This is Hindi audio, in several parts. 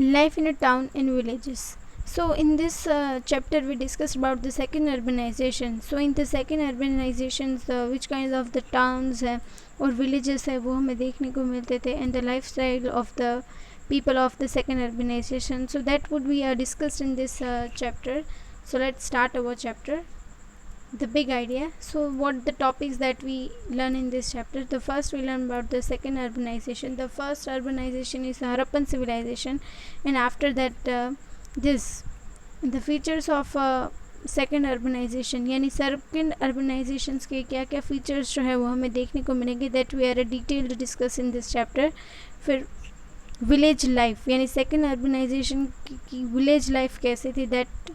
Life in a town and villages. So in this chapter we discussed about the second urbanization. So in the second urbanization which kind of the towns है और villages है वो हमें देखने को मिलते थे, and the lifestyle of the people of the second urbanization. So that would be discussed in this chapter. So let's start our chapter. The big idea. So what the topics that we learn in this chapter? The first we learn about the second urbanization. The first urbanization is Harappan civilization, and after that the features of second urbanization यानी सेकेंड अर्बनाइजेशंस के क्या क्या फीचर्स जो है वो हमें देखने को मिलेंगे, that we are a detailed discuss in this chapter. फिर विलेज लाइफ यानी सेकेंड अर्बनाइजेशन की विलेज लाइफ कैसे थी, that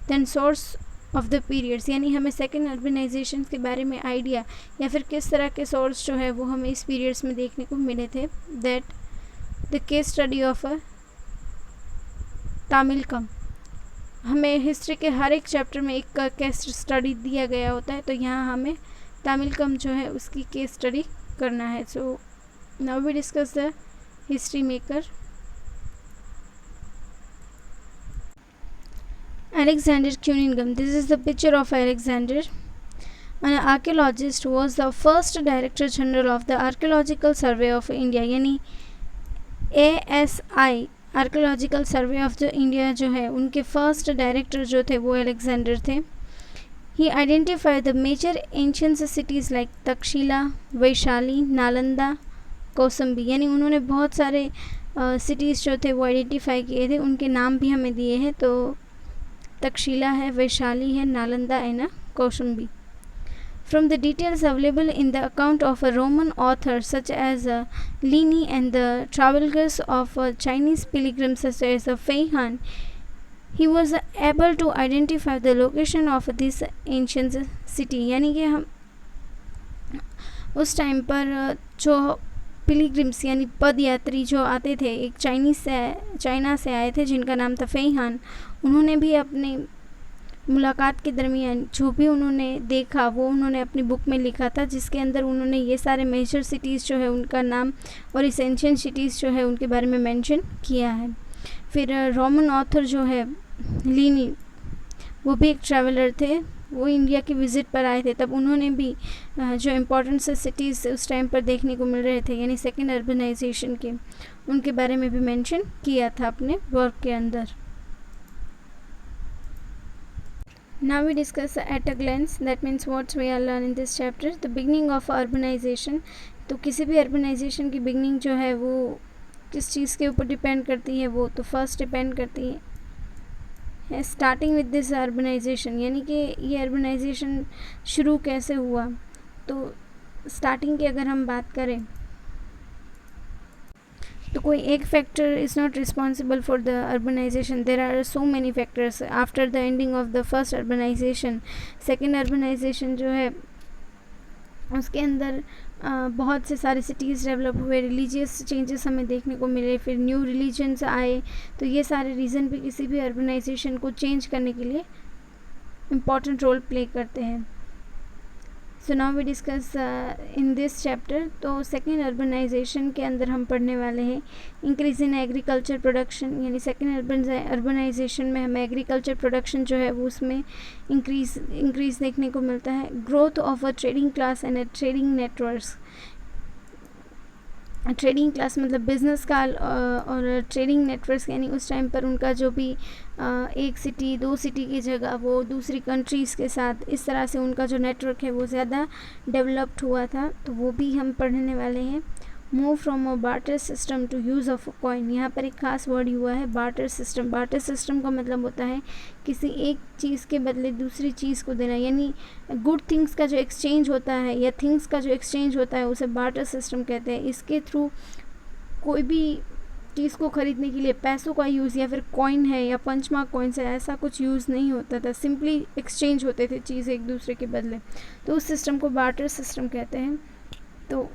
then source of the periods यानी हमें सेकेंड अर्बनाइजेशन के बारे में आइडिया या फिर किस तरह के सोर्स जो है वो हमें इस पीरियड्स में देखने को मिले थे. That the case study of a Tamilakam. हमें हिस्ट्री के हर एक चैप्टर में एक केस स्टडी दिया गया होता है, तो यहाँ हमें तामिलकम जो है उसकी केस स्टडी करना है. So now we discuss the history maker. Alexander Cunningham. This is the picture of Alexander. An archaeologist was the first Director General of the Archaeological Survey of India यानी ASI archaeological survey of the India जो है उनके फर्स्ट डायरेक्टर जो थे वो अलेक्जेंडर थे. He identified the major ancient cities like Takshashila, Vaishali, Nalanda, Kausambi यानी उन्होंने बहुत सारे सिटीज़ जो थे वो आइडेंटिफाई किए थे, उनके नाम भी हमें दिए हैं. तो तक्षशिला है, वैशाली है, Nalanda and Kosambi. From the details available in the account of a Roman author such as Pliny and the travelers of Chinese pilgrims such as Fei Han, he was able to identify the location of this ancient city. यानी कि हम उस टाइम पर जो पिलग्रिम्स यानी पदयात्री जो आते थे, एक चाइना से आए थे जिनका नाम था फेई हान, उन्होंने भी अपनी मुलाकात के दरमियान जो भी उन्होंने देखा वो उन्होंने अपनी बुक में लिखा था, जिसके अंदर उन्होंने ये सारे मेजर सिटीज़ जो है उनका नाम और इस एंशिएंट सिटीज़ जो है उनके बारे में मेंशन किया है. फिर रोमन ऑथर जो है लीनी, वो भी एक ट्रैवलर थे, वो इंडिया की विज़िट पर आए थे, तब उन्होंने भी जो इम्पोर्टेंट से सिटीज़ उस टाइम पर देखने को मिल रहे थे यानी सेकेंड अर्बनाइजेशन के, उनके बारे में भी मेंशन किया था अपने वर्क के अंदर. Now we discuss at a glance, that means what we are learning in this chapter. The beginning of urbanization. तो किसी भी urbanization की beginning जो है वो किस चीज़ के ऊपर डिपेंड करती है, वो तो फर्स्ट डिपेंड करती है स्टार्टिंग विद दिस urbanization यानी कि ये urbanization शुरू कैसे हुआ. तो स्टार्टिंग की अगर हम बात करें तो कोई एक factor is not responsible for the urbanization. There are so many factors. After the ending of the first urbanization, second urbanization जो है उसके अंदर बहुत से सारे सिटीज़ डेवलप हुए, रिलीजियस चेंजेस हमें देखने को मिले, फिर न्यू रिलीजन्स आए. तो ये सारे रीज़न भी किसी भी अर्बनाइजेशन को चेंज करने के लिए इम्पॉर्टेंट रोल प्ले करते हैं. So now we discuss in this chapter. तो सेकेंड अर्बनाइजेशन के अंदर हम पढ़ने वाले हैं इंक्रीज़ इन एग्रीकल्चर प्रोडक्शन यानी सेकेंड अर्बनाइजेशन में हमें एग्रीकल्चर प्रोडक्शन जो है वो उसमें इंक्रीज़ देखने को मिलता है. Growth of a trading class and trading networks. Trading class मतलब बिज़नेस का और ट्रेडिंग नेटवर्क्स यानी उस टाइम पर उनका जो भी एक सिटी दो सिटी की जगह वो दूसरी कंट्रीज़ के साथ इस तरह से उनका जो नेटवर्क है वो ज़्यादा डेवलप्ड हुआ था, तो वो भी हम पढ़ने वाले हैं. Move from a barter system to use of a coin. यहाँ पर एक खास वर्ड हुआ है बार्टर सिस्टम. बार्टर सिस्टम का मतलब होता है किसी एक चीज़ के बदले दूसरी चीज़ को देना, यानी गुड थिंग्स का जो एक्सचेंज होता है या थिंग्स का जो एक्सचेंज होता है उसे बार्टर सिस्टम कहते हैं. इसके थ्रू कोई भी चीज़ को ख़रीदने के लिए पैसों का यूज़ या फिर कॉइन है या पंचमार्क कॉइन्स है ऐसा कुछ यूज़ नहीं होता था, सिंपली एक्सचेंज होते थे चीज़ एक दूसरे के बदले, तो उस सिस्टम को बार्टर सिस्टम कहते हैं. तो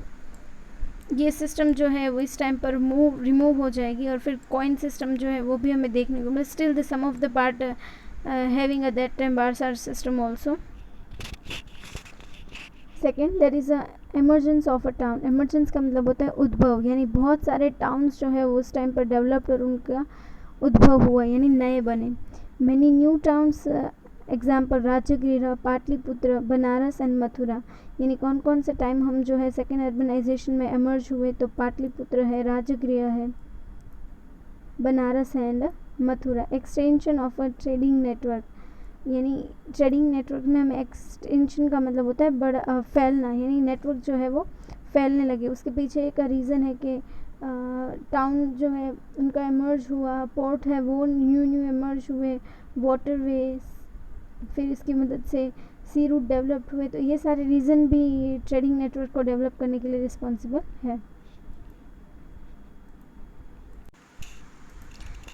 ये सिस्टम जो है वो इस टाइम पर रिमूव हो जाएगी और फिर कॉइन सिस्टम जो है वो भी हमें देखने को मिले. Still the sum of the part having at that time barter system also. Second, there is a emergence of a town, emergence का मतलब होता है उद्भव, यानी बहुत सारे टाउन्स जो है वो उस टाइम पर डेवलप्ड और उनका उद्भव हुआ यानी नए बने। Many new towns, example Rajgriha, Pataliputra, Banaras and Mathura, यानी कौन कौन से टाइम हम जो है सेकेंड अर्बनाइजेशन में एमर्ज हुए, तो पाटलिपुत्र है, राजगृह है, बनारस है and Mathura. Extension of a trading network, यानी ट्रेडिंग नेटवर्क में हमें एक्सटेंशन का मतलब होता है बड़ा फैलना, यानी नेटवर्क जो है वो फैलने लगे। उसके पीछे एक रीज़न है कि टाउन जो है उनका एमर्ज हुआ, पोर्ट है वो न्यू न्यू एमर्ज हुए, वाटरवेज, फिर इसकी मदद से सी रूट डेवलप हुए। तो ये सारे रीज़न भी ट्रेडिंग नेटवर्क को डेवलप करने के लिए रिस्पॉन्सिबल है।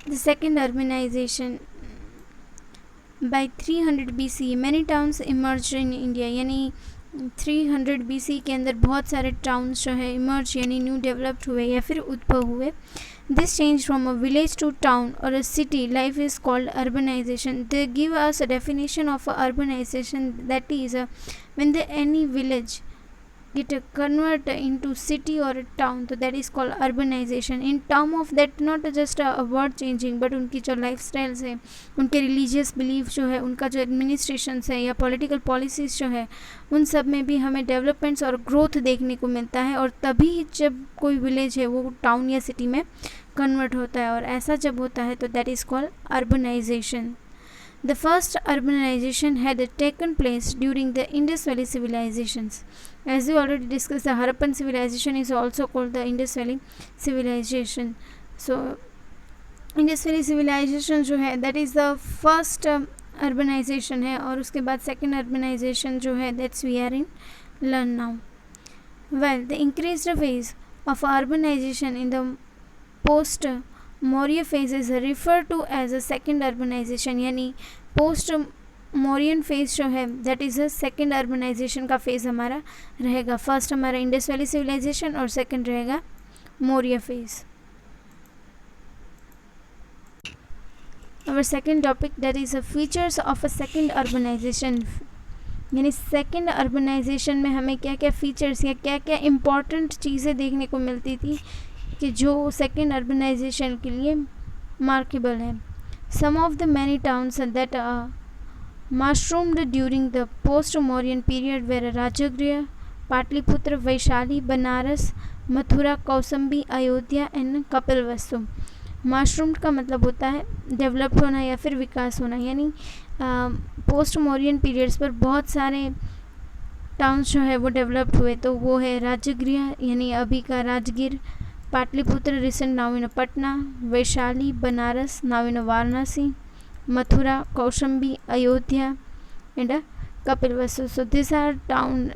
The second urbanization by 300 BC many towns emerged in India, यानी 300 BC के अंदर बहुत सारे टाउन्स जो है इमर्ज यानी न्यू डेवलप्ड हुए या फिर उद्भव हुए। This change from a village to town और a city life is called urbanization. They give us a definition of urbanization, that is when the any village get convert into city or a town, so that is called urbanization. In term of that not just a word changing but उनकी जो lifestyles है, उनके religious belief जो है, उनका जो administrations है या political policies जो है, उन सब में भी हमें developments और growth देखने को मिलता है। और तभी जब कोई village है वो town या city में convert होता है, और ऐसा जब होता है तो that is called urbanization. The first urbanization had taken place during the Indus Valley civilizations. As we already discussed, the Harappan civilization is also called the Indus Valley civilization. So, Indus Valley civilization जो है that is the first urbanization है, और उसके बाद second urbanization जो है that's we are in learn now. Well, the increased phase of urbanization in the post Maurya phase is refer to as a second urbanization, यानी पोस्ट मौर्यन फेज जो है that is a second urbanization का फेज़ हमारा रहेगा। फर्स्ट हमारा इंडस वैली सिविलाइजेशन और सेकेंड रहेगा मौर्य फेज। और second topic that is a features of a second urbanization, यानी सेकेंड अर्बनाइजेशन में हमें क्या क्या फीचर्स या क्या क्या इम्पॉर्टेंट चीज़ें देखने को मिलती थी कि जो सेकेंड अर्बनाइजेशन के लिए मार्केबल है। Some of the many towns that mushroomed during the post Mauryan period were Rajgriha, Pataliputra, Vaishali, Banaras, Mathura, Kausambi, Ayodhya and Kapilavastu. Mushroomed का मतलब होता है डेवलप्ड होना या फिर विकास होना, यानी पोस्ट मौर्यन पीरियड्स पर बहुत सारे टाउन्स जो है वो डेवलप्ड हुए। तो वो है राजगृह यानी अभी का Rajgir, Pataliputra recent now in Patna, Vaishali, Banaras now in Varanasi, Mathura, Kaushambi, Ayodhya and Kapilavastu. So these are town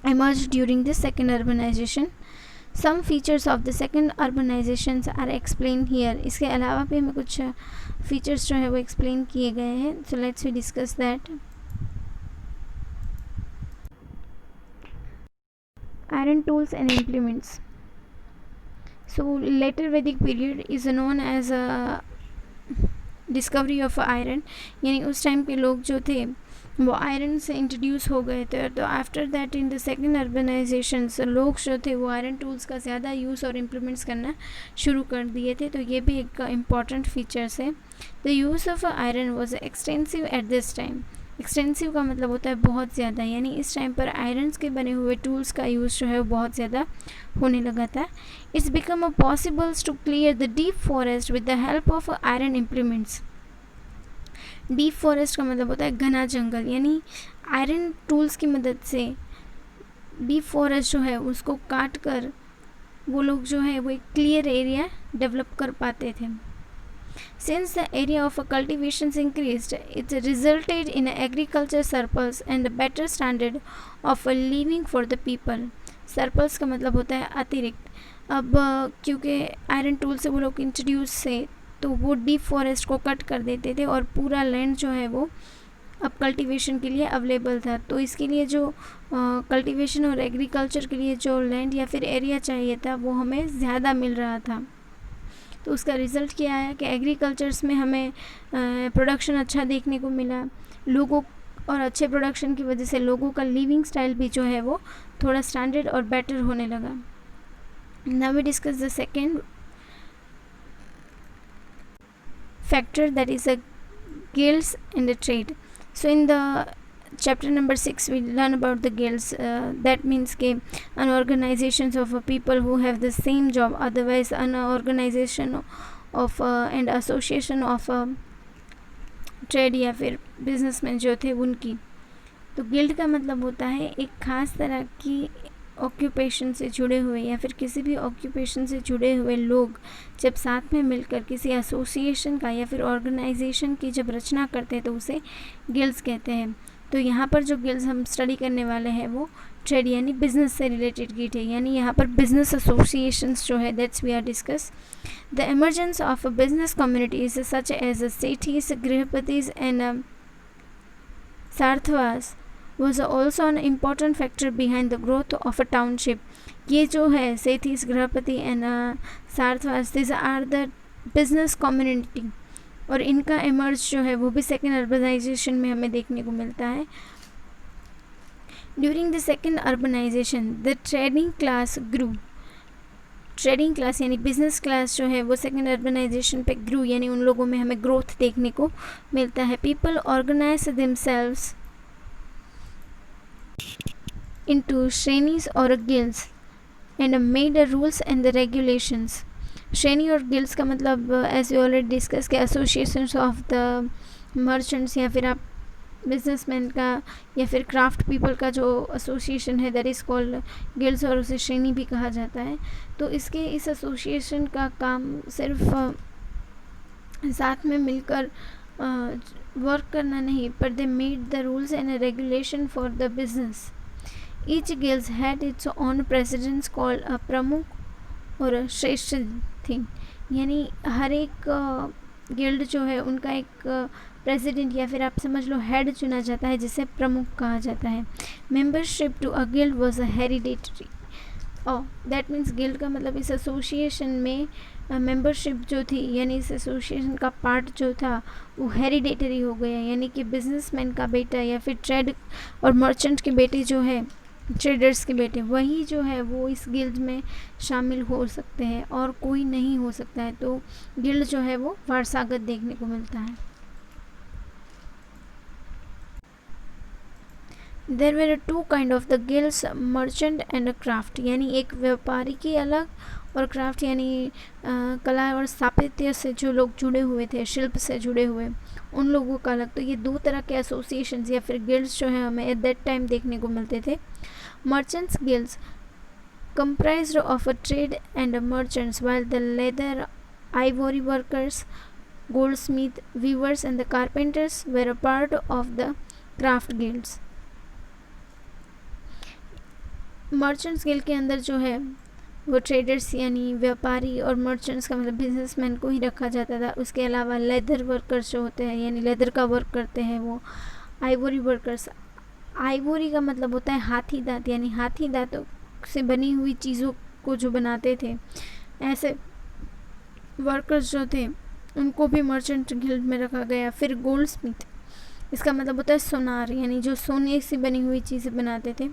emerged during the second urbanization. Some features of the second urbanizations are explained here. इसके अलावा भी हमें कुछ features जो है वो explain किए गए हैं. So let's we discuss that. Iron tools and implements. So later Vedic period is known as a discovery of iron, यानी उस टाइम के लोग जो थे वो आयरन से इंट्रोड्यूस हो गए थे. तो after that in the second urbanization लोग जो थे वो आयरन टूल्स का ज़्यादा यूज़ और इम्प्लीमेंट्स करना शुरू कर दिए थे. तो ये भी एक इम्पॉर्टेंट फीचर्स है. The use of iron was extensive at this time. Extensive का मतलब होता है बहुत ज़्यादा, यानी इस टाइम पर आयरन्स के बने हुए टूल्स का यूज़ जो है वो बहुत ज़्यादा होने लगा था. It's become a possibles to clear the deep forest with the help of iron implements. Deep forest का मतलब होता है घना जंगल, यानी आयरन टूल्स की मदद से डीप फॉरेस्ट जो है उसको काट कर वो लोग जो है वो एक क्लियर एरिया डेवलप कर पाते थे. Since the area of cultivations increased, it resulted in agriculture surplus and a better standard of living for the people. Surplus का मतलब होता है अतिरिक्त. अब क्योंकि आयरन टूल से वो लोग इंट्रोड्यूस थे तो वो डीप फॉरेस्ट को कट कर देते थे और पूरा लैंड जो है वो अब कल्टीवेशन के लिए अवेलेबल था. तो इसके लिए जो कल्टीवेशन और एग्रीकल्चर के लिए जो लैंड या फिर एरिया चाहिए था वो हमें ज़्यादा मिल रहा था. तो उसका रिज़ल्ट क्या है कि एग्रीकल्चर्स में हमें प्रोडक्शन अच्छा देखने को मिला. लोगों और अच्छे प्रोडक्शन की वजह से लोगों का लिविंग स्टाइल भी जो है वो थोड़ा स्टैंडर्ड और बेटर होने लगा. Now we discuss the second factor, that is a guilds and the trade. So in the chapter number 6 we learn about the guilds. That means ke an organizations of people who have the same job, otherwise an organization of and association of trade या फिर बिजनेसमैन जो थे उनकी. तो गिल्ड का मतलब होता है एक ख़ास तरह की ऑक्यूपेशन से जुड़े हुए या फिर किसी भी ऑक्यूपेशन से जुड़े हुए लोग जब साथ में मिलकर किसी एसोसिएशन का या फिर ऑर्गेनाइजेशन की जब रचना करते हैं तो उसे गिल्ड्स कहते हैं. तो यहाँ पर जो गिल्ड्स हम स्टडी करने वाले हैं वो ट्रेड यानी बिजनेस से रिलेटेड गिल्ड है, यानी यहाँ पर बिजनेस एसोसिएशंस जो है that's we are discuss. The emergence of a business communities such as a sethis, grihapatis and sarthavas was also an important factor behind the growth of a township. ये जो है sethis, grihapati and sarthavas, this are the business community, और इनका इमर्ज जो है वो भी सेकेंड अर्बनाइजेशन में हमें देखने को मिलता है. During the second urbanization the trading class grew. Trading class यानी बिजनेस क्लास जो है वो सेकेंड अर्बनाइजेशन पे ग्रू, यानी उन लोगों में हमें ग्रोथ देखने को मिलता है. People organize themselves into shrenis or guilds and made the rules and the regulations. श्रेणी और गिल्ड्स का मतलब एज वी ऑलरेडी डिस्कस के एसोसिएशंस ऑफ द मर्चेंट्स या फिर आप बिजनेसमैन का या फिर क्राफ्ट पीपल का जो एसोसिएशन है दैट इज़ कॉल्ड गिल्ड्स, और उसे श्रेणी भी कहा जाता है. तो इस एसोसिएशन का काम सिर्फ साथ में मिलकर वर्क करना नहीं, पर they made the rules and regulation for the business. Each guild had its own presidents called a प्रमुख और श्रेष्ठ थी, यानी हर एक गिल्ड जो है उनका एक प्रेसिडेंट या फिर आप समझ लो हेड चुना जाता है जिसे प्रमुख कहा जाता है. Membership to a guild was hereditary. और दैट मीन्स गिल्ड का मतलब इस एसोसिएशन में मेंबरशिप जो थी यानी इस एसोसिएशन का पार्ट जो था वो हेरिडेटरी हो गया, यानी कि बिजनेसमैन का बेटा या फिर ट्रेड और मर्चेंट के बेटे जो है, ट्रेडर्स के बेटे, वही जो है वो इस गिल्ड में शामिल हो सकते हैं और कोई नहीं हो सकता है. तो गिल्ड जो है वो वारसागत देखने को मिलता है. There were two kind of the guilds, merchant and craft, यानी एक व्यापारी की अलग और क्राफ्ट यानी कला और स्थापत्य से जो लोग जुड़े हुए थे, शिल्प से जुड़े हुए, उन लोगों का अलग. तो ये दो तरह के एसोसिएशंस या फिर गिल्ड्स जो है हमें एट दैट टाइम देखने को मिलते थे. Merchants guilds comprised of a trade and merchants, while the leather, ivory workers, goldsmith, weavers and the carpenters were a part of the craft guilds. Merchants guild के अंदर जो है वो ट्रेडर्स यानी व्यापारी और मर्चेंट्स का मतलब बिजनेसमैन को ही रखा जाता था. उसके अलावा लेदर वर्कर्स जो होते हैं यानी लेदर का वर्क करते हैं वो, आइवरी वर्कर्स, आइवरी का मतलब होता है हाथी दांत, यानी हाथी दांतों से बनी हुई चीज़ों को जो बनाते थे, ऐसे वर्कर्स जो थे उनको भी मर्चेंट गिल्ड में रखा गया. फिर गोल्ड स्मिथ, इसका मतलब होता है सोनार, यानी जो सोने से बनी हुई चीज़ें बनाते थे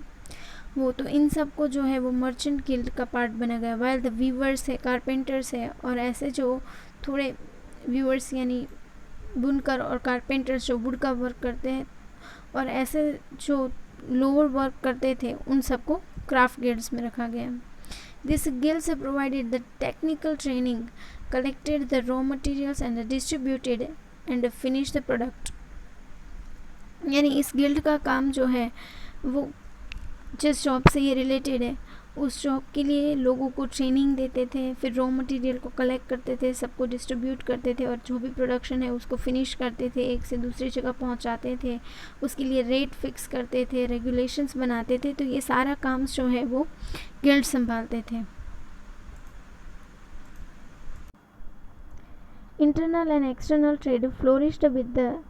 वो. तो इन सब को जो है वो मर्चेंट गिल्ड का पार्ट बना गया. वाइल द वीवर्स है, कारपेंटर्स है, और ऐसे जो थोड़े वीवर्स यानी बुनकर और कारपेंटर्स जो वुड का वर्क करते हैं और ऐसे जो लोअर वर्क करते थे उन सबको क्राफ्ट गिल्ड्स में रखा गया. This guilds provided the technical training, collected the raw materials and distributed and finish the product. यानी इस गिल्ड का काम जो है वो जिस जॉब से ये रिलेटेड है उस जॉब के लिए लोगों को ट्रेनिंग देते थे, फिर रॉ मटेरियल को कलेक्ट करते थे, सबको डिस्ट्रीब्यूट करते थे और जो भी प्रोडक्शन है उसको फिनिश करते थे, एक से दूसरी जगह पहुंचाते थे, उसके लिए रेट फिक्स करते थे, रेगुलेशंस बनाते थे. तो ये सारा काम जो है वो गिल्ड संभालते थे. Internal and external trade flourished with the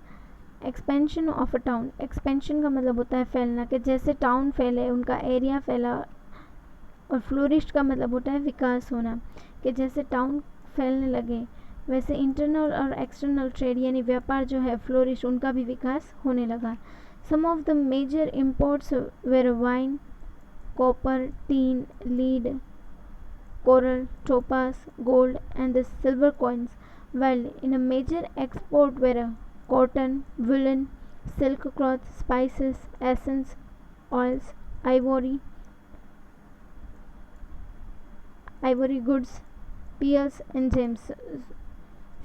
expansion of a town. Expansion का मतलब होता है फैलना, कि जैसे टाउन फैले उनका एरिया फैला, और फ्लोरिश्ड का मतलब होता है विकास होना, कि जैसे टाउन फैलने लगे वैसे इंटरनल और एक्सटर्नल ट्रेड यानी व्यापार जो है फ्लोरिश, उनका भी विकास होने लगा. Some of the major imports were wine, copper, tin, lead, coral, topaz, gold, and the silver coins, while in a major export were cotton, woolen, silk cloth, spices, essence, oils, ivory, ivory goods, pearls and gems.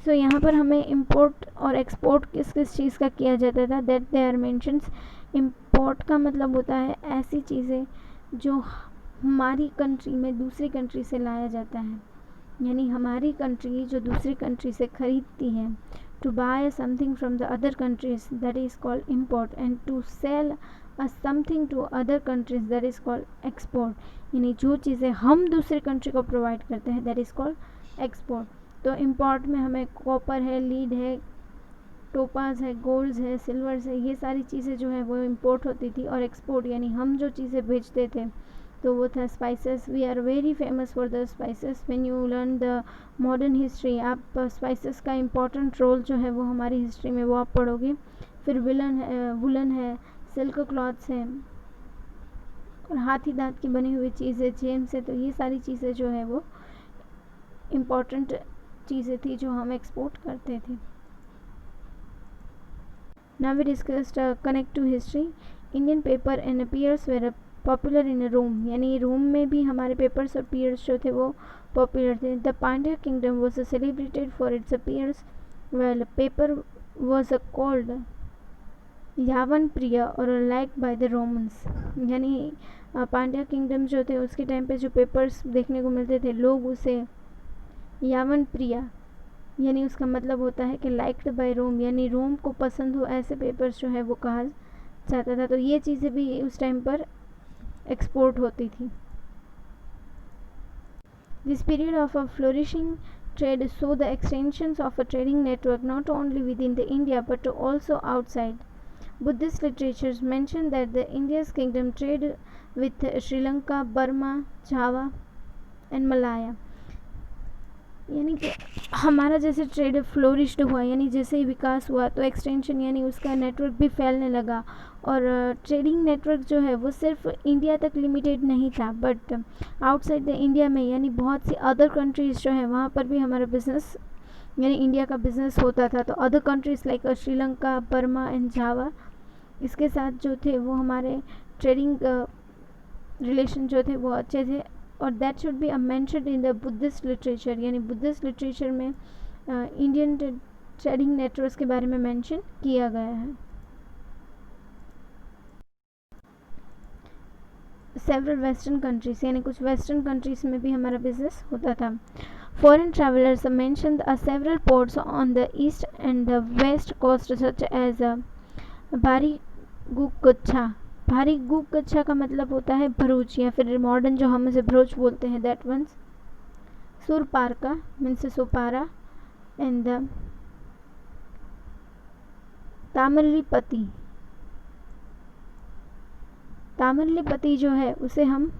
सो यहाँ पर हमें इम्पोर्ट और एक्सपोर्ट किस किस चीज़ का किया जाता था, that they are mentions. Import का मतलब होता है ऐसी चीज़ें जो हमारी कंट्री में दूसरी कंट्री से लाया जाता है, यानी हमारी कंट्री जो दूसरी कंट्री से ख़रीदती है. To buy something from the other countries that is called import, and to sell something to other countries that is called export. यानी जो चीज़ें हम दूसरी कंट्री को प्रोवाइड करते हैं दैट इज़ कॉल्ड एक्सपोर्ट. तो इम्पोर्ट में हमें कॉपर है, लीड है, टोपाज है, गोल्ड्स है, सिल्वर्स है, ये सारी चीज़ें जो है वो इम्पोर्ट होती थी. और एक्सपोर्ट यानी हम जो चीज़ें बेचते थे तो वो था spices. We are very famous for the spices. When you learn the modern history, आप स्पाइसेस का इम्पोर्टेंट रोल जो है वो हमारी हिस्ट्री में वो आप पढ़ोगे. फिर वुलन है, सिल्क क्लॉथ्स हैं, और हाथी दांत की बनी हुई चीज़ें, जेम्स है. तो ये सारी चीज़ें जो है वो इम्पोर्टेंट चीज़ें थी जो हम एक्सपोर्ट करते थे. Now we discussed connect to history. Indian pepper and pearls were popular in Rome, यानी रोम में भी हमारे पेपर्स और पेयर्स जो थे वो पॉपुलर थे. The Pandya kingdom was celebrated for its pearls, well pepper was called yavana priya और लाइक बाय द रोमन्स. यानी पांड्या किंगडम जो थे उसके टाइम पे जो पेपर्स देखने को मिलते थे, लोग उसे यावन प्रिया, यानी उसका मतलब होता है कि लाइक्ड बाय रोम, यानी रोम को पसंद हो ऐसे पेपर्स जो है वो कहा जाता था. तो ये चीज़ें भी उस टाइम पर एक्सपोर्ट होती थी. This period of a flourishing trade saw the extensions of a trading network not only within the India but also outside. Buddhist literatures mention that the India's kingdom trade with Sri Lanka, Burma, Java and Malaya. यानी कि हमारा जैसे ट्रेड फ्लोरिश्ड हुआ, यानी जैसे ही विकास हुआ तो एक्सटेंशन यानी उसका नेटवर्क भी फैलने लगा. और ट्रेडिंग नेटवर्क जो है वो सिर्फ इंडिया तक लिमिटेड नहीं था, बट आउटसाइड द इंडिया में यानी बहुत सी अदर कंट्रीज़ जो है वहाँ पर भी हमारा बिज़नेस यानी इंडिया का बिज़नेस होता था. तो other countries like Sri Lanka, Burma and Java, इसके साथ जो थे वो हमारे ट्रेडिंग रिलेशन जो थे वो अच्छे थे. और that should be mentioned in the Buddhist literature, यानी बुद्धिस्ट लिटरेचर में इंडियन ट्रेडिंग नेटवर्क्स के बारे में मेंशन किया गया है. सेवरल वेस्टर्न कंट्रीज, यानी कुछ वेस्टर्न कंट्रीज में भी हमारा बिजनेस होता था. Foreign travellers mentioned several ports on the east and the west coast such as Bharukachchha. भारी गुच्छा का मतलब होता है भरूच, या फिर मॉडर्न जो हम इसे भरूच बोलते हैं that ones. Surparaka means Sopara and the Tamralipti. Tamralipti जो है उसे हम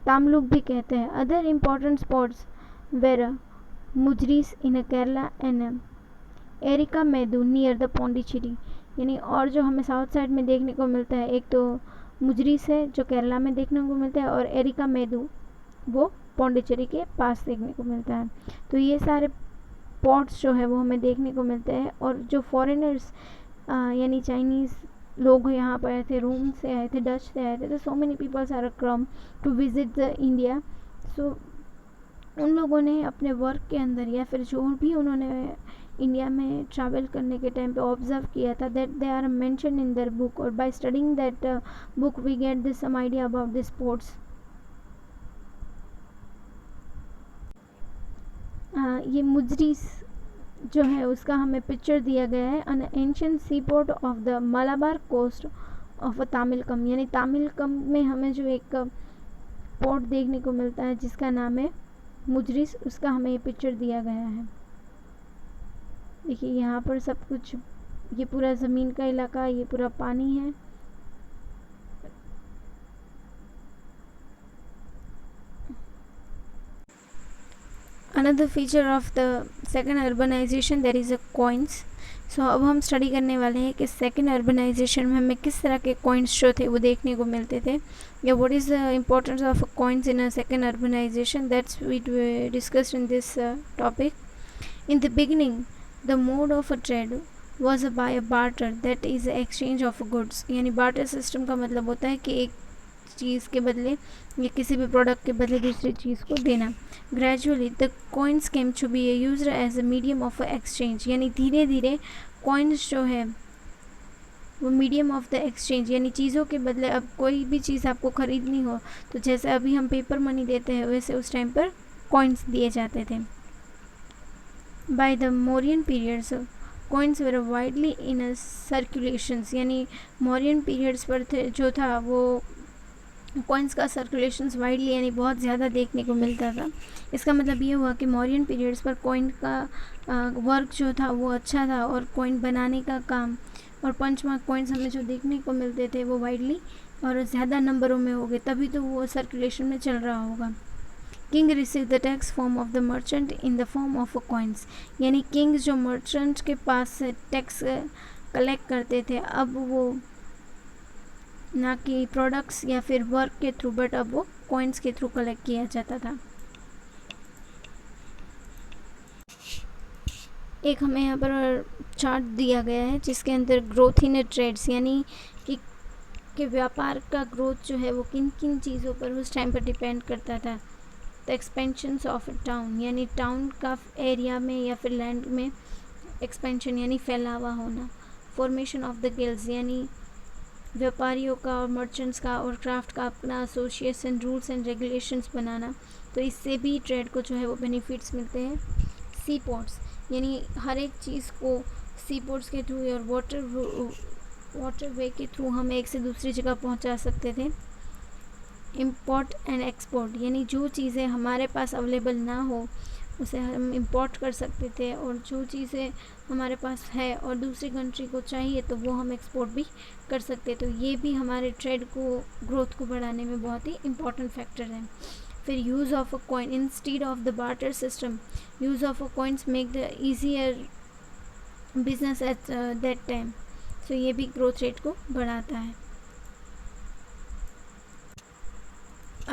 तामलुक भी कहते हैं. Other important spots were Muziris in Kerala and Arikamedu near the Pondicherry. यानी और जो हमें साउथ साइड में देखने को मिलता है, एक तो मुजरीस है जो केरला में देखने को मिलता है, और एरिका मेदू वो पौंडीचेरी के पास देखने को मिलता है. तो ये सारे पॉट्स जो है वो हमें देखने को मिलते हैं. और जो फॉरेनर्स यानी चाइनीज़ लोग यहाँ पर आए थे, रोम से आए थे, डच से आए थे, तो so many peoples are come to visit the India. So उन लोगों ने अपने वर्क के अंदर या फिर जो भी उन्होंने इंडिया में ट्रैवल करने के टाइम पे ऑब्जर्व किया था, that they are mention in their book, और by studying that book we get this some idea about this sports. ये मुजरीस जो है उसका हमें पिक्चर दिया गया है. An ancient sea port of the Malabar coast of Tamilakam, यानी तामिलकम में हमें जो एक पोर्ट देखने को मिलता है जिसका नाम है मुजरीस, उसका हमें ये पिक्चर दिया गया है. देखिए यहाँ पर सब कुछ, ये पूरा ज़मीन का इलाका, ये पूरा पानी है. Another feature of the second urbanization, there is a coins. सो अब हम स्टडी करने वाले हैं कि सेकेंड अर्बनाइजेशन में हमें किस तरह के कॉइन्स जो थे वो देखने को मिलते थे, या what is the importance of coins in a second urbanization. That's we discussed in this topic. In the beginning, the mode of a trade was by a barter, that is exchange of goods. यानी barter system का मतलब होता है कि एक चीज़ के बदले या किसी भी प्रोडक्ट के बदले दूसरी चीज़ को देना. Gradually, the coins came to be used as a medium of exchange. यानी धीरे धीरे coins जो है वो मीडियम ऑफ द एक्सचेंज, यानी चीज़ों के बदले अब कोई भी चीज़ आपको ख़रीदनी हो तो जैसे अभी हम पेपर मनी देते हैं वैसे उस टाइम पर कॉइन्स दिए जाते थे. By the Mauryan periods, coins were widely in circulations. यानी मौर्यन पीरियड्स पर जो था वो कॉइन्स का सर्कुलेशंस वाइडली यानी बहुत ज़्यादा देखने को मिलता था. इसका मतलब ये हुआ कि मौर्यन पीरियड्स पर कॉइन का वर्क जो था वो अच्छा था और कॉइन बनाने का काम और पंचमार्क कॉइन्स हमें जो देखने को मिलते थे वो वाइडली और ज़्यादा नंबरों में हो गए, तभी तो वो सर्कुलेशन में चल रहा होगा. King receive the tax form of the merchant in the form of coins. यानी किंग जो मर्चेंट के पास से टैक्स कलेक्ट करते थे अब वो ना कि प्रोडक्ट्स या फिर वर्क के थ्रू बट अब वो कॉइन्स के थ्रू कलेक्ट किया जाता था. एक हमें यहाँ पर चार्ट दिया गया है जिसके अंदर ग्रोथ इन ट्रेड्स यानी कि व्यापार का ग्रोथ जो है वो किन किन चीज़ों पर उस टाइम पर डिपेंड करता था. द एक्सपेंशंस ऑफ टाउन यानी टाउन का एरिया में या फिर लैंड में एक्सपेंशन यानी फैलावा होना. फॉर्मेशन ऑफ द गिल्ड्स यानी व्यापारियों का और मर्चेंट्स का और क्राफ्ट का अपना एसोसिएशन, रूल्स एंड रेगुलेशंस बनाना, तो इससे भी ट्रेड को जो है वो बेनिफिट्स मिलते हैं. सी पोर्ट्स यानी हर एक चीज़ को सी पोर्ट्स के थ्रू और वाटर वे के थ्रू हम एक से दूसरी जगह पहुंचा सकते थे. इम्पोर्ट एंड एक्सपोर्ट यानी जो चीज़ें हमारे पास अवेलेबल ना हो उसे हम इंपोर्ट कर सकते थे और जो चीज़ें हमारे पास है और दूसरी कंट्री को चाहिए तो वो हम एक्सपोर्ट भी कर सकते. तो ये भी हमारे ट्रेड को ग्रोथ को बढ़ाने में बहुत ही इम्पॉर्टेंट फैक्टर है. फिर use of a coin instead of the barter system. Use of a coins make the easier business at that time. तो ये भी ग्रोथ रेट को बढ़ाता है.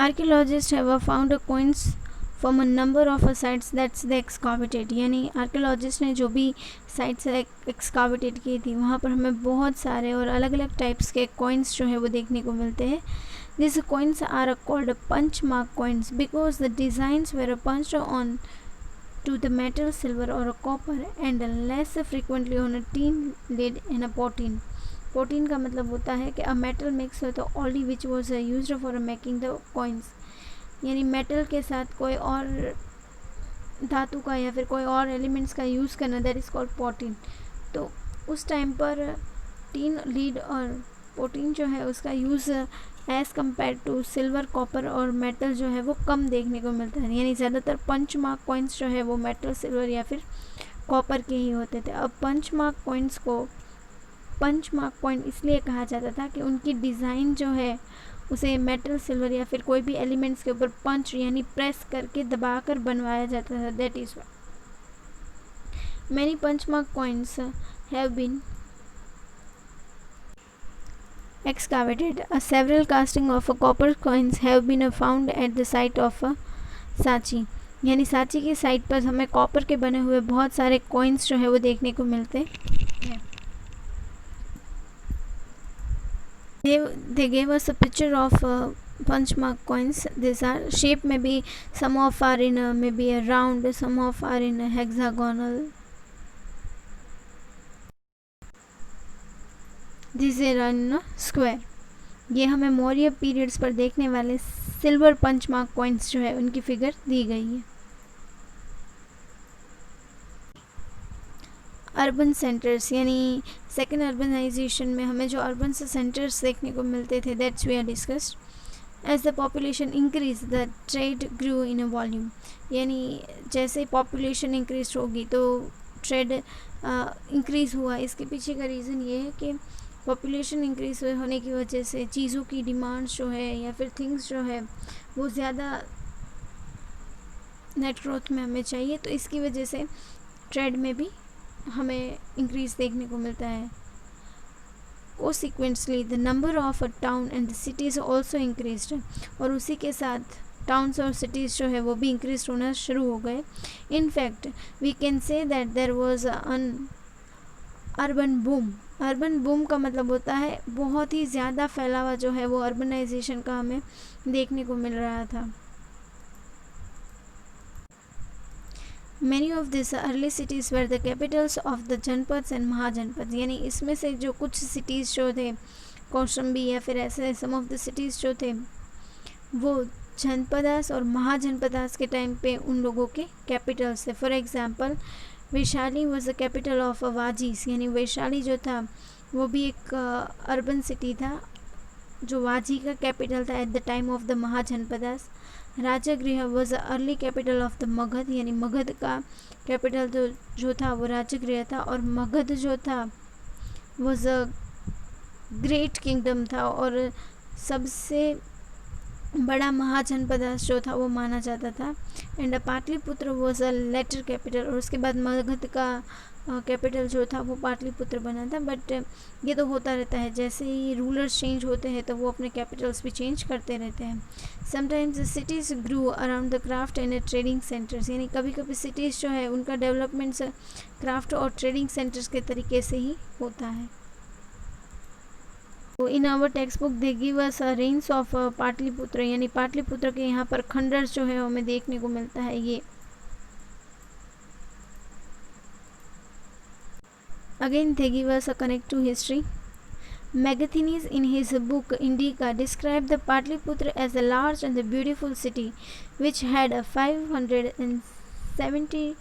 Archaeologists have found coins from a number of sites that's the excavated. यानी आर्कियोलॉजिस्ट ने जो भी साइट्स एक्सकावेटेड की थी वहाँ पर हमें बहुत सारे और अलग अलग टाइप्स के कॉइन्स जो है वो देखने को मिलते हैं. These coins are called punch mark coins because the designs were punched on to the metal, silver or copper and less frequently on a tin lid and a potine. Protein का मतलब होता है कि अ मेटल मिक्स हो तो alloy which was used for making the coins. यानी मेटल के साथ कोई और धातु का या फिर कोई और एलिमेंट्स का यूज़ करना, दैट इज़ कॉल्ड पोटीन. तो उस टाइम पर टीन लीड और पोटीन जो है उसका use as compare to silver, copper और मेटल जो है वो कम देखने को मिलता है. यानी ज़्यादातर पंच मार्क कॉइन्स जो है वो मेटल, सिल्वर या फिर कॉपर के ही होते थे. अब पंच मार्क कॉइन्स को पंच मार्क कॉइन इसलिए कहा जाता था कि उनकी डिज़ाइन जो है उसे मेटल, सिल्वर या फिर कोई भी एलिमेंट्स के ऊपर पंच यानी प्रेस करके दबाकर बनवाया जाता था. That is many punch mark coins have been excavated. Several casting of copper coins have been found at the site of Sanchi. यानी सांची की साइट पर हमें कॉपर के बने हुए बहुत सारे कॉइन्स जो है वो देखने को मिलते हैं. They gave us a picture of punch mark coins. These are shape maybe some of are in maybe a round, some of are in a hexagonal. These are in a square. ये हमें मौर्य पीरियड्स पर देखने वाले सिल्वर पंच मार्क कॉइन्स जो है उनकी फिगर दी गई है. अर्बन सेंटर्स यानी सेकेंड अर्बनाइजेशन में हमें जो अर्बन से सेंटर्स देखने को मिलते थे that's we are discussed. As the population increase the trade grew in a volume. यानी जैसे पॉपुलेशन इंक्रीज होगी तो ट्रेड इंक्रीज़ हुआ. इसके पीछे का रीज़न ये है कि पॉपुलेशन इंक्रीज होने की वजह से चीज़ों की डिमांड जो है या फिर थिंग्स जो है वो ज़्यादा नेट ग्रोथ में हमें चाहिए, तो इसकी वजह से ट्रेड में भी हमें इंक्रीज देखने को मिलता है। Consequently, the number of a town and the cities also increased, और उसी के साथ टाउन्स और सिटीज़ जो है वो भी इंक्रीज होना शुरू हो गए। In fact we can say that there was an urban boom. Urban boom का मतलब होता है बहुत ही ज़्यादा फैलावा जो है वो अर्बनाइजेशन का हमें देखने को मिल रहा था। Many of these early cities were the capitals of the जनपद and महाजनपद, यानी इसमें से जो कुछ सिटीज़ जो थे कौशंबी या फिर ऐसे सम ऑफ द सिटीज़ जो थे वो जनपदास और महाजनपदास के टाइम पे उन लोगों के कैपिटल्स थे। For example Vaishali was the capital of Vajjis, यानी वैशाली जो था वो भी एक अर्बन सिटी था जो वाजी का कैपिटल था at the time of the Mahajanapadas. Rajgriha was the early capital of the Magadha, यानी मगध का कैपिटल जो था वो राजगृह था, और मगध जो था वॉज अ ग्रेट किंगडम था और सबसे बड़ा महाजनपदास जो था वो माना जाता था। And Pataliputra was a later capital, और उसके बाद मगध का कैपिटल जो था वो पाटलिपुत्र बना था। बट ये तो होता रहता है, जैसे ही रूलर्स चेंज होते हैं तो वो अपने कैपिटल्स भी चेंज करते रहते हैं। Sometimes cities grew around the craft and trading centres, यानी कभी कभी सिटीज़ जो है उनका डेवलपमेंट्स क्राफ्ट और ट्रेडिंग सेंटर्स के तरीके से ही होता है। तो in our text book they give us range of Pataliputra, यानी पाटलिपुत्र के यहाँ पर खंडर जो है हमें देखने को मिलता है। ये again they give us a connect to history. Megasthenes in his book Indica described the Patliputra as a large and a beautiful city which had 570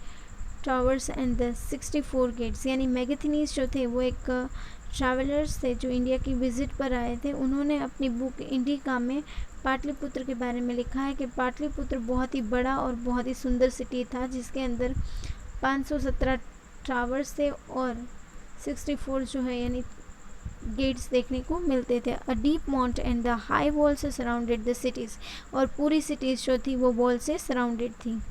towers and the 64 gates, यानी मेगास्थनीज जो थे वो एक ट्रैवलर्स थे जो इंडिया की विज़िट पर आए थे। उन्होंने अपनी बुक इंडिका में पाटलिपुत्र के बारे में लिखा है कि पाटलिपुत्र बहुत ही बड़ा और बहुत ही सुंदर सिटी था जिसके अंदर 517 टावर्स थे और 64 जो है यानी गेट्स देखने को मिलते थे। A deep mount and the high wall से सराउंडेड द सिटीज़, और पूरी सिटीज़ जो थी वो वॉल से सराउंडेड थी।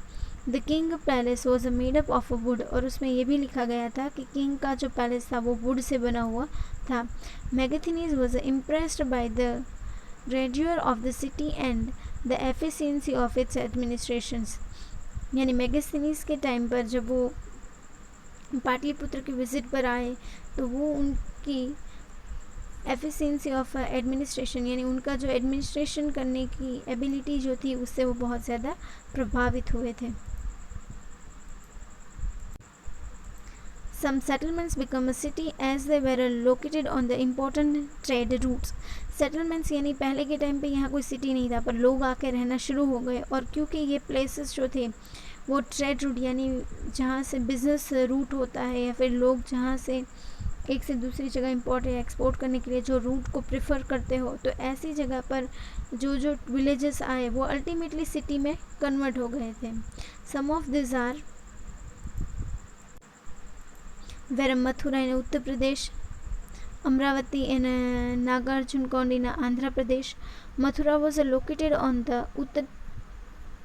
The king palace was made up of would, और उसमें ये भी लिखा गया था कि किंग का जो पैलेस था वो वुड से बना हुआ था। Megasthenes was impressed by the grandeur of the city and the efficiency of its administrations, यानी मेगास्थनीज के टाइम पर जब वो पाटलिपुत्र की विज़िट पर आए तो वो उनकी एफिशिएंसी ऑफ एडमिनिस्ट्रेशन, यानी उनका जो एडमिनिस्ट्रेशन करने की एबिलिटी जो थी उससे वो बहुत ज़्यादा प्रभावित हुए थे। Some settlements become a city as they were located on the important trade routes. Settlements यानी पहले के टाइम पे यहाँ कोई सिटी नहीं था पर लोग आके रहना शुरू हो गए, और क्योंकि ये प्लेसेस जो थे वो ट्रेड रूट यानी जहाँ से बिज़नेस रूट होता है या फिर लोग जहाँ से एक से दूसरी जगह इंपोर्ट या एक्सपोर्ट करने के लिए जो रूट को प्रेफर करते हो, तो ऐसी जगह पर जो जो विलेजेस आए वो अल्टीमेटली सिटी में कन्वर्ट हो गए थे। Some of this are were Mathura in Uttar Pradesh, Amaravati in Nagarjunakonda in Andhra Pradesh. Mathura was located on the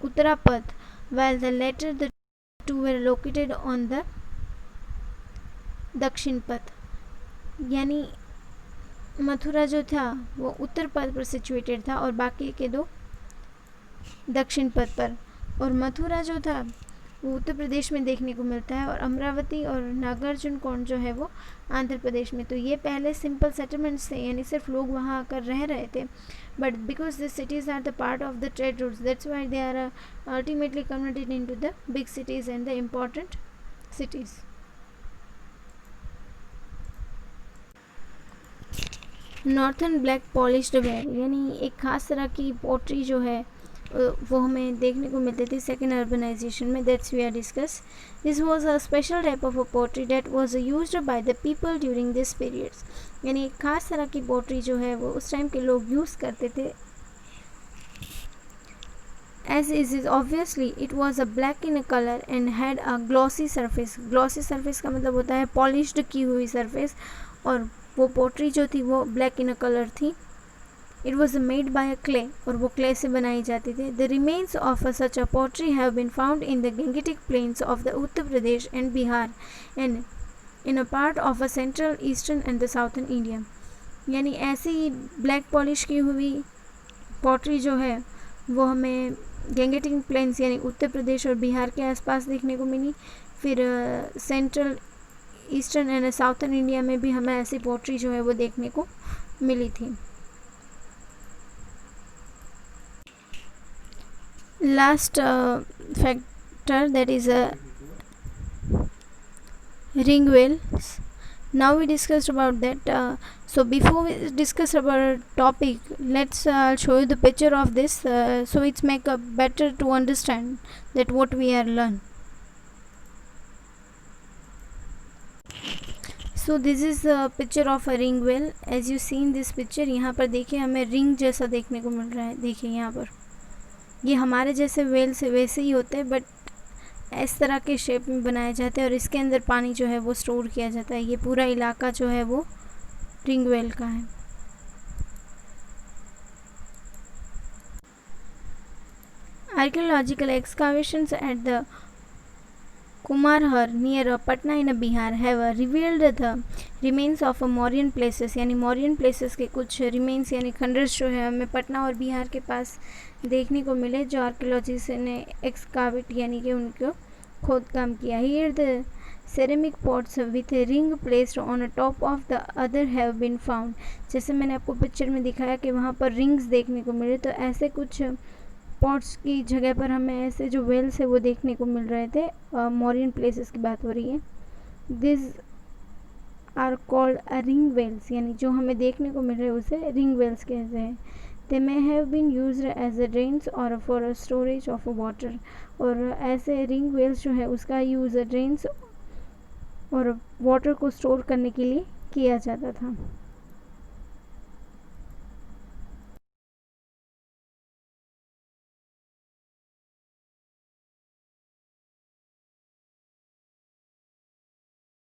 Uttarapatha while the latter the two were located on the दक्षिण पथ, यानी मथुरा जो था वो उत्तर पथ पर सिचुएटेड था और बाकी के दो दक्षिण पथ पर, और मथुरा जो था वो उत्तर प्रदेश में देखने को मिलता है और अमरावती और नागार्जुनकोंड जो है वो आंध्र प्रदेश में। तो ये पहले सिंपल सेटलमेंट्स थे, यानी सिर्फ लोग वहाँ आकर रह रहे थे, but because this cities are the part of the trade routes that's why they are ultimately converted into the big cities and the important cities. Northern black polished ware, यानी एक ख़ास तरह की पोट्री जो है वो हमें देखने को मिलती थी सेकेंड अर्बनाइजेशन में, that's we are discuss. This was a special type of a pottery that was used by the people during this periods, यानी एक खास तरह की पोट्री जो है वो उस टाइम के लोग यूज़ करते थे। As is obviously it was a black in color and had a glossy surface. Glossy surface का मतलब होता है पॉलिश्ड की हुई सरफेस, और वो पोट्री जो थी वो ब्लैक इन कलर थी। It was made by a clay, और वो क्ले से बनाई जाती थी। The remains of such a pottery have been found in the Gangetic plains of the Uttar Pradesh and Bihar, and in a part of a central, eastern and the southern India. यानी ऐसी ब्लैक पॉलिश की हुई पॉटरी जो है वो हमें गंगेटिंग प्लेन्स यानी उत्तर प्रदेश और बिहार के आसपास देखने को मिली। फिर central, eastern and southern India में भी हमें ऐसी पॉटरी जो है वो देखने को मिली थी। Last factor that is ring whales. Now we discussed about that. So before we discuss about our topic, let's show you the picture of this, so it's make better to understand that what we are learn. So this is a picture of a ring whale. As you see in this picture, यहाँ पर देखिए हमें रिंग जैसा देखने को मिल रहा है। देखिए यहाँ पर ये हमारे जैसे वेल से वैसे ही होते हैं, बट इस तरह के शेप में बनाए जाते हैं और इसके अंदर पानी जो है वो स्टोर किया जाता है। ये पूरा इलाका जो है वो रिंग वेल का है। Archaeological excavations at the Kumrahar near Patna in Bihar have revealed the remains of Mauryan palaces. यानी मौर्यन प्लेसेस के कुछ रिमेन्स यानी खंडर्स जो है हमें पटना और बिहार के पास देखने को मिले, जो आर्कियोलॉजिस्ट ने एक्सकावेट यानी कि उनको खोद काम किया। Here the ceramic pots with ring placed on top of the other have been found. जैसे मैंने आपको पिक्चर में दिखाया कि वहाँ पर रिंग्स देखने को मिले, तो ऐसे कुछ पॉट्स की जगह पर हमें ऐसे जो वेल्स है वो देखने को मिल रहे थे। मौर्यन प्लेसेस की बात हो रही है। This are called ring wells, यानी जो हमें देखने को मिल रहे हैं उसे रिंग वेल्स कहते हैं। They may have been used as a drains और फॉर स्टोरेज ऑफ वाटर। और ऐसे रिंग वेल्स जो है उसका यूज़ ड्रेन्स और वाटर को स्टोर करने के लिए किया जाता था।